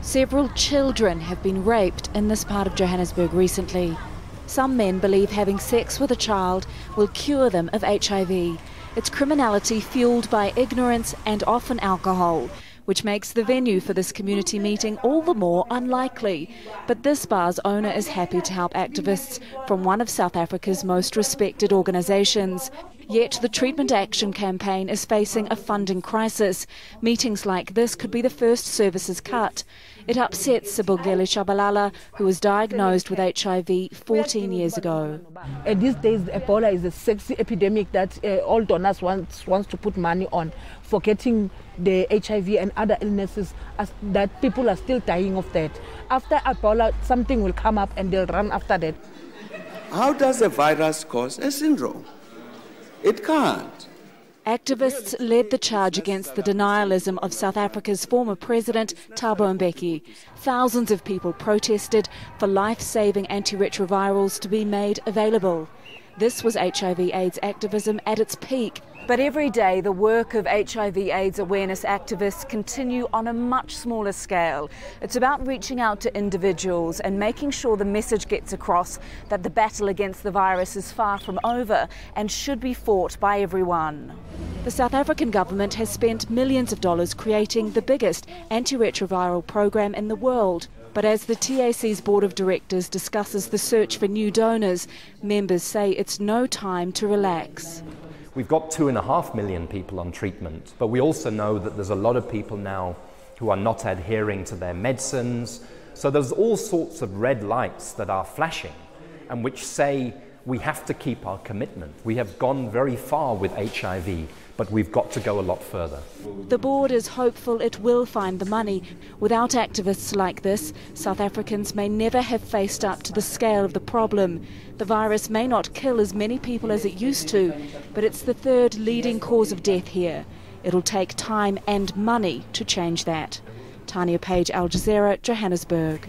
Several children have been raped in this part of Johannesburg recently. Some men believe having sex with a child will cure them of HIV. It's criminality fueled by ignorance and often alcohol, which makes the venue for this community meeting all the more unlikely. But this bar's owner is happy to help activists from one of South Africa's most respected organisations. Yet the Treatment Action campaign is facing a funding crisis. Meetings like this could be the first services cut. It upsets Sibongile Shabalala, who was diagnosed with HIV 14 years ago. These days, Ebola is a sexy epidemic that all donors wants to put money on, forgetting the HIV and other illnesses that people are still dying of that. After Ebola, something will come up and they'll run after that. How does a virus cause a syndrome? It can't. Activists led the charge against the denialism of South Africa's former president, Thabo Mbeki. Thousands of people protested for life-saving antiretrovirals to be made available. This was HIV/AIDS activism at its peak. But every day the work of HIV/AIDS awareness activists continue on a much smaller scale. It's about reaching out to individuals and making sure the message gets across that the battle against the virus is far from over and should be fought by everyone. The South African government has spent millions of dollars creating the biggest antiretroviral program in the world. But as the TAC's board of directors discusses the search for new donors, members say it's no time to relax. We've got 2.5 million people on treatment, but we also know that there's a lot of people now who are not adhering to their medicines. So there's all sorts of red lights that are flashing and which say we have to keep our commitment. We have gone very far with HIV, but we've got to go a lot further. The board is hopeful it will find the money. Without activists like this, South Africans may never have faced up to the scale of the problem. The virus may not kill as many people as it used to, but it's the third leading cause of death here. It'll take time and money to change that. Tania Page, Al Jazeera, Johannesburg.